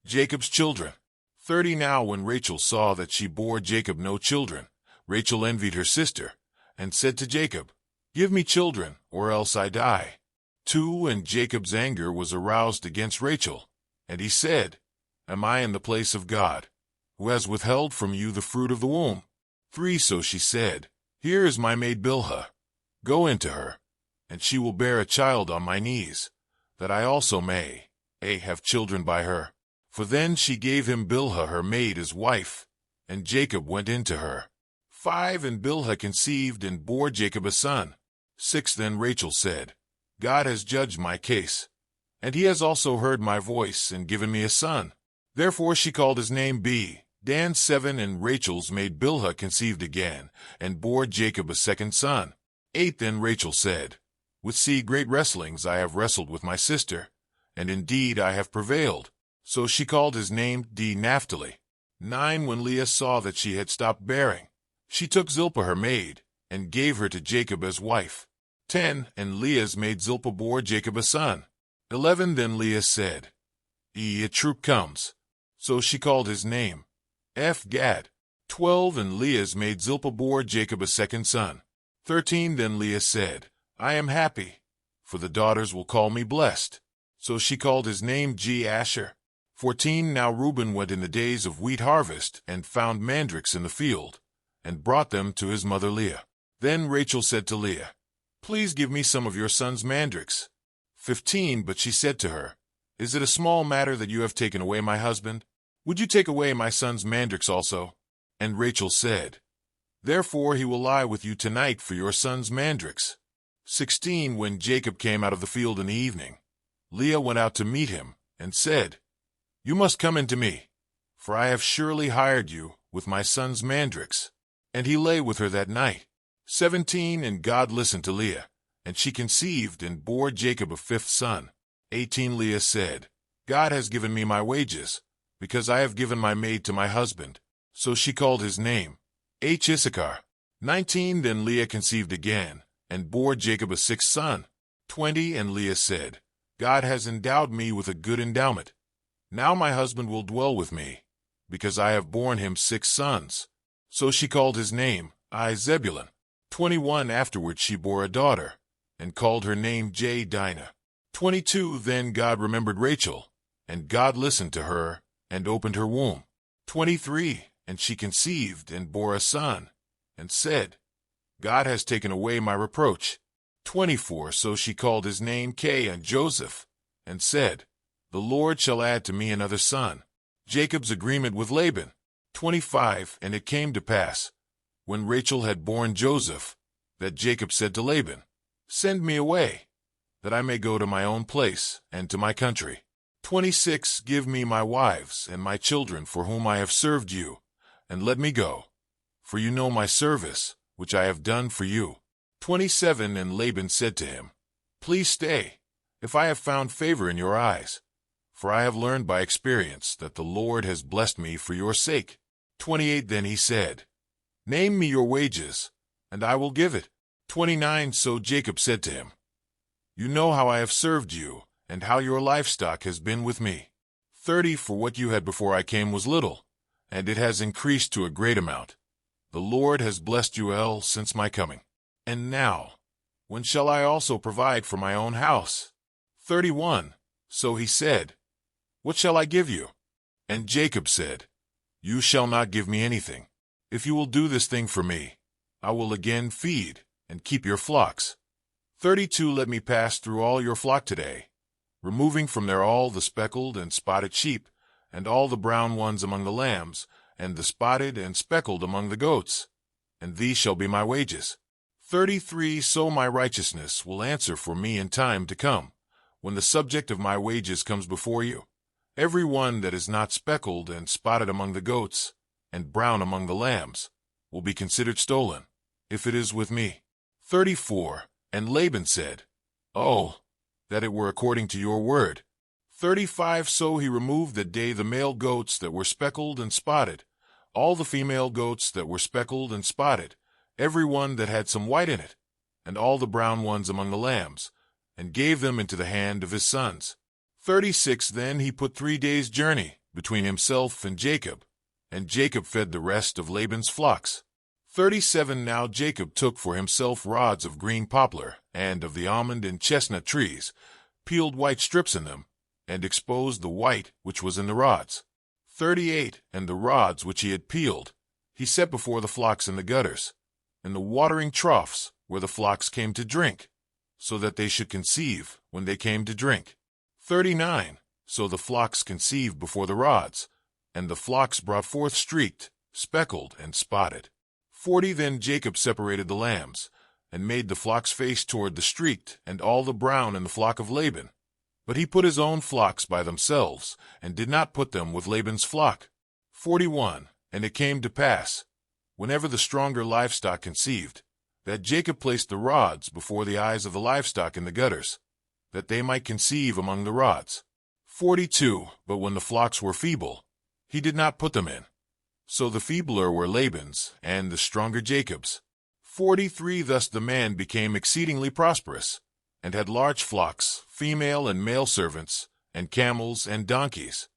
Jacob's children. 30 Now when Rachel saw that she bore Jacob no children, Rachel envied her sister, and said to Jacob, "Give me children, or else I die." 2 And Jacob's anger was aroused against Rachel, and he said, "Am I in the place of God, who has withheld from you the fruit of the womb?" 3 So she said, "Here is my maid Bilhah. Go into her, and she will bear a child on my knees, that I also may have children by her." For then she gave him Bilhah her maid as wife, and Jacob went into her. 5 And Bilhah conceived and bore Jacob a son. 6 Then Rachel said, "God has judged my case, and he has also heard my voice and given me a son." Therefore she called his name Dan. 7 And Rachel's maid Bilhah conceived again, and bore Jacob a second son. 8 Then Rachel said, "With great wrestlings I have wrestled with my sister, and indeed I have prevailed." So she called his name Naphtali. 9 When Leah saw that she had stopped bearing, she took Zilpah her maid, and gave her to Jacob as wife. 10 And Leah's maid Zilpah bore Jacob a son. 11 Then Leah said, A troop comes." So she called his name Gad. 12 And Leah's maid Zilpah bore Jacob a second son. 13 Then Leah said, "I am happy, for the daughters will call me blessed." So she called his name Asher. 14 Now Reuben went in the days of wheat harvest, and found mandrakes in the field, and brought them to his mother Leah. Then Rachel said to Leah, "Please give me some of your son's mandrakes." 15 But she said to her, "Is it a small matter that you have taken away my husband? Would you take away my son's mandrakes also?" And Rachel said, "Therefore he will lie with you tonight for your son's mandrakes." 16 When Jacob came out of the field in the evening, Leah went out to meet him, and said, "You must come into me, for I have surely hired you with my son's mandrakes." And he lay with her that night. 17 And God listened to Leah, and she conceived and bore Jacob a fifth son. 18 Leah said, "God has given me my wages, because I have given my maid to my husband." So she called his name Issachar. 19 Then Leah conceived again, and bore Jacob a sixth son. 20 And Leah said, "God has endowed me with a good endowment. Now my husband will dwell with me, because I have borne him 6 sons." So she called his name Zebulun. 21 Afterward she bore a daughter, and called her name Dinah. 22 Then God remembered Rachel, and God listened to her, and opened her womb. 23 And she conceived and bore a son, and said, "God has taken away my reproach." 24 So she called his name and Joseph, and said, "The Lord shall add to me another son." Jacob's agreement with Laban. 25 And it came to pass, when Rachel had borne Joseph, that Jacob said to Laban, "Send me away, that I may go to my own place and to my country." 26 Give me my wives and my children for whom I have served you, and let me go, for you know my service, which I have done for you. 27 And Laban said to him, "Please stay, if I have found favor in your eyes, for I have learned by experience that the Lord has blessed me for your sake." 28 Then he said, "Name me your wages, and I will give it." 29 So Jacob said to him, "You know how I have served you, and how your livestock has been with me. 30 For what you had before I came was little, and it has increased to a great amount. The Lord has blessed you since my coming. And now, when shall I also provide for my own house?" 31 So he said, "What shall I give you?" And Jacob said, "You shall not give me anything. If you will do this thing for me, I will again feed and keep your flocks. 32 Let me pass through all your flock today, removing from there all the speckled and spotted sheep, and all the brown ones among the lambs, and the spotted and speckled among the goats, and these shall be my wages. 33 So my righteousness will answer for me in time to come, when the subject of my wages comes before you. Every one that is not speckled and spotted among the goats, and brown among the lambs, will be considered stolen, if it is with me." 34 And Laban said, "Oh, that it were according to your word." 35 So he removed that day the male goats that were speckled and spotted, all the female goats that were speckled and spotted, every one that had some white in it, and all the brown ones among the lambs, and gave them into the hand of his sons. 36 Then he put 3 days' journey between himself and Jacob fed the rest of Laban's flocks. 37 Now Jacob took for himself rods of green poplar, and of the almond and chestnut trees, peeled white strips in them, and exposed the white which was in the rods. 38 And the rods which he had peeled, he set before the flocks in the gutters, in the watering troughs where the flocks came to drink, so that they should conceive when they came to drink. 39 So the flocks conceived before the rods, and the flocks brought forth streaked, speckled, and spotted. 40 Then Jacob separated the lambs, and made the flocks face toward the streaked and all the brown in the flock of Laban. But he put his own flocks by themselves, and did not put them with Laban's flock. 41 And it came to pass, whenever the stronger livestock conceived, that Jacob placed the rods before the eyes of the livestock in the gutters, that they might conceive among the rods. 42 But when the flocks were feeble, he did not put them in. So the feebler were Laban's, and the stronger Jacob's. 43 Thus the man became exceedingly prosperous, and had large flocks, female and male servants, and camels and donkeys.